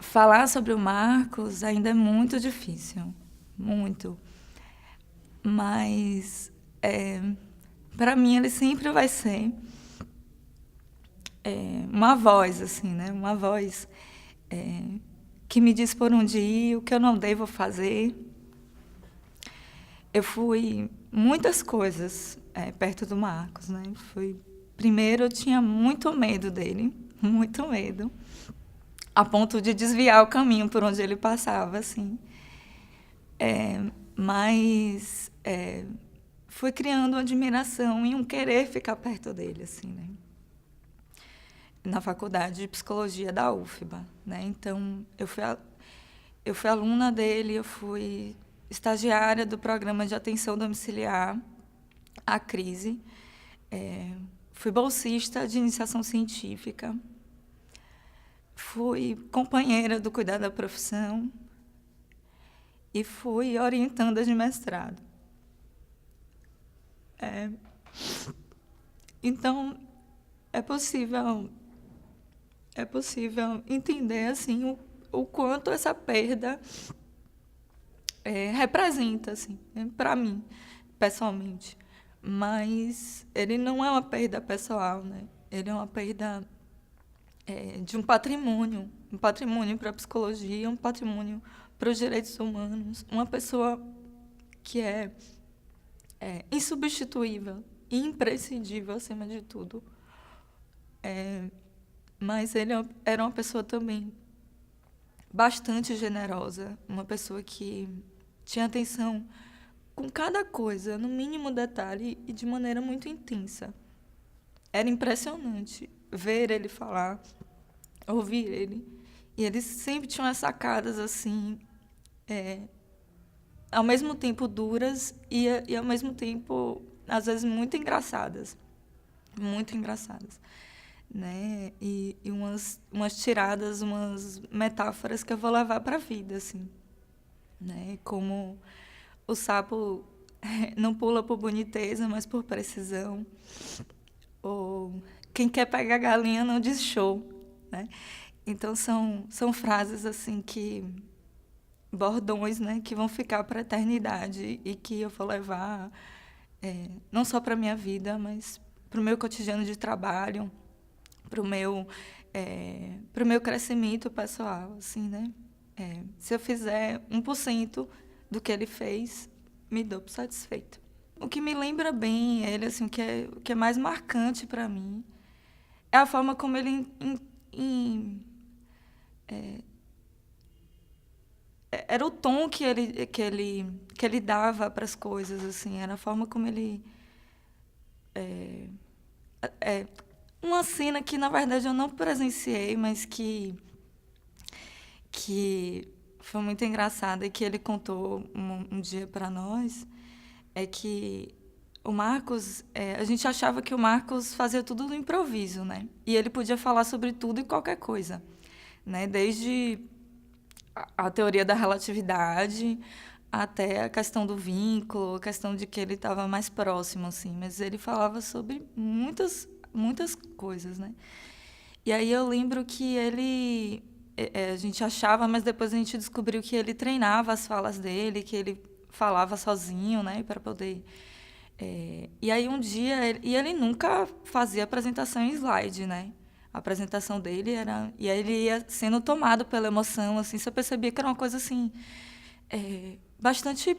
falar sobre o Marcos ainda é muito difícil, muito. Mas, para mim, ele sempre vai ser uma voz, assim, né? Uma voz que me diz por onde ir, o que eu não devo fazer. Eu fui muitas coisas perto do Marcos, né? Primeiro, eu tinha muito medo dele, muito medo, a ponto de desviar o caminho por onde ele passava, assim. Mas fui criando uma admiração e um querer ficar perto dele, assim, né? Na faculdade de psicologia da UFBA, né? Então, eu fui aluna dele, eu fui estagiária do programa de atenção domiciliar à crise, fui bolsista de iniciação científica, fui companheira do cuidado da profissão e fui orientanda de mestrado. Então, é possível entender assim o quanto essa perda representa, assim, para mim, pessoalmente. Mas ele não é uma perda pessoal, né? Ele é uma perda de um patrimônio para a psicologia, um patrimônio para os direitos humanos, uma pessoa que é insubstituível e imprescindível acima de tudo. Mas ele era uma pessoa também bastante generosa, uma pessoa que tinha atenção com cada coisa, no mínimo detalhe e de maneira muito intensa. Era impressionante ver ele falar, ouvir ele. E ele sempre tinha umas sacadas assim, ao mesmo tempo duras e ao mesmo tempo, às vezes, muito engraçadas. Muito engraçadas. Né? E umas tiradas, umas metáforas que eu vou levar para a vida, assim. Né? Como o sapo não pula por boniteza, mas por precisão. Ou quem quer pegar galinha não diz show, né? Então são frases assim que bordões, né, que vão ficar para a eternidade e que eu vou levar não só para minha vida, mas para o meu cotidiano de trabalho, para o meu crescimento pessoal, assim, né? Se eu fizer 1% do que ele fez, me dou por satisfeito. O que me lembra bem ele, assim, o que é mais marcante para mim é a forma como ele era o tom que ele dava para as coisas, assim, era a forma como ele uma cena que na verdade eu não presenciei, mas que foi muito engraçada e que ele contou um dia para nós, é que o Marcos, a gente achava que o Marcos fazia tudo do improviso, né? E ele podia falar sobre tudo e qualquer coisa, né? Desde a teoria da relatividade até a questão do vínculo, a questão de que ele estava mais próximo, assim. Mas ele falava sobre muitas coisas, né? E aí eu lembro que ele a gente achava, mas depois a gente descobriu que ele treinava as falas dele, que ele falava sozinho, né, para poder. E aí um dia e ele nunca fazia apresentação em slide, né? A apresentação dele era e aí ele ia sendo tomado pela emoção, assim, você percebia que era uma coisa assim bastante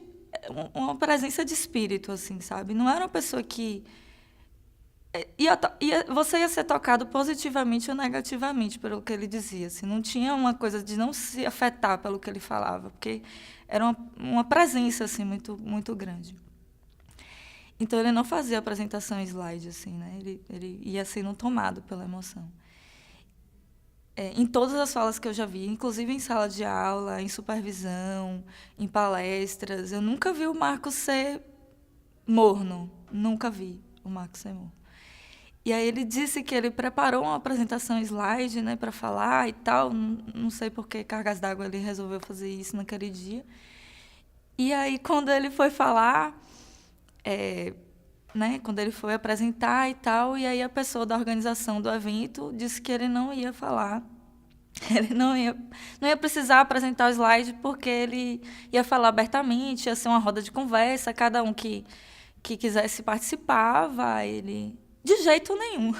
uma presença de espírito, assim, sabe? Não era uma pessoa que você ia ser tocado positivamente ou negativamente pelo que ele dizia. Assim, não tinha uma coisa de não se afetar pelo que ele falava, porque era uma presença assim, muito grande. Então, ele não fazia apresentação em slide, assim, né? Ele ia sendo tomado pela emoção. Em todas as falas que eu já vi, inclusive em sala de aula, em supervisão, em palestras, eu nunca vi o Marcos ser morno. Nunca vi o Marcos ser morno. E aí ele disse que ele preparou uma apresentação slide, né, para falar e tal. Não sei por que cargas d'água ele resolveu fazer isso naquele dia. E aí quando ele foi falar, né, quando ele foi apresentar e tal, e aí a pessoa da organização do evento disse que ele não ia falar Ele não ia precisar apresentar o slide porque ele ia falar abertamente, ia ser uma roda de conversa, cada um que quisesse participava, ele... De jeito nenhum.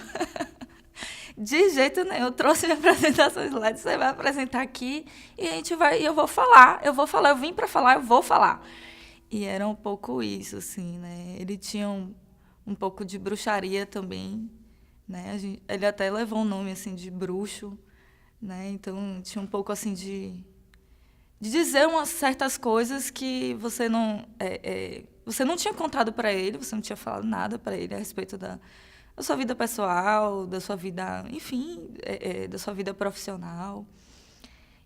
De jeito nenhum. Eu trouxe minha apresentação slide, você vai apresentar aqui e a gente vai, e eu vim para falar, eu vou falar. E era um pouco isso, assim, né? Ele tinha um pouco de bruxaria também, né? Ele até levou um nome, assim, de bruxo, né? Então, tinha um pouco, assim, de dizer umas certas coisas que você não tinha contado para ele, você não tinha falado nada para ele a respeito da sua vida pessoal, da sua vida, enfim, da sua vida profissional.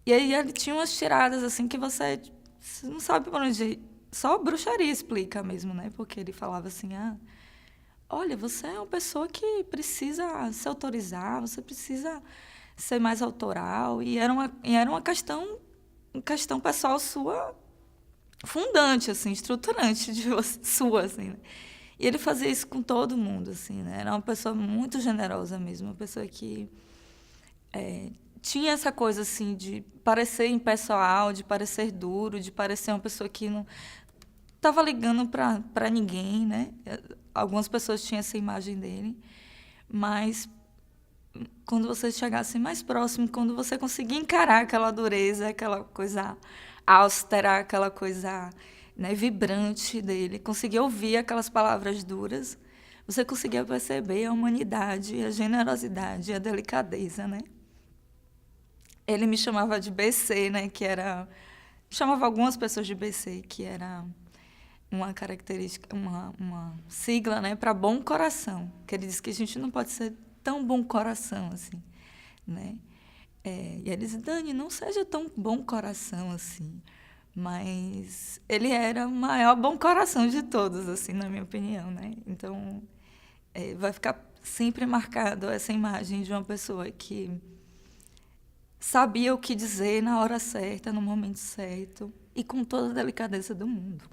E aí ele tinha umas tiradas assim que você não sabe por onde. Só bruxaria explica mesmo, né? Porque ele falava assim: olha, você é uma pessoa que precisa se autorizar, você precisa ser mais autoral. E era uma questão pessoal sua, fundante, assim, estruturante de você, sua, assim, né? E ele fazia isso com todo mundo, assim, né? Era uma pessoa muito generosa mesmo, uma pessoa que tinha essa coisa, assim, de parecer impessoal, de parecer duro, de parecer uma pessoa que não estava ligando para ninguém, né? Algumas pessoas tinham essa imagem dele, mas quando você chegasse mais próximo, quando você conseguia encarar aquela dureza, aquela coisa austera, aquela coisa, né, vibrante dele, conseguia ouvir aquelas palavras duras, você conseguia perceber a humanidade, a generosidade, a delicadeza, né? Ele me chamava de BC, né, que era... Chamava algumas pessoas de BC, que era uma característica, uma sigla, né, para bom coração. Que ele disse que a gente não pode ser tão bom coração assim, né? E ele disse: Dani, não seja tão bom coração assim. Mas ele era o maior bom coração de todos, assim, na minha opinião, né? Então, vai ficar sempre marcado essa imagem de uma pessoa que sabia o que dizer na hora certa, no momento certo, e com toda a delicadeza do mundo.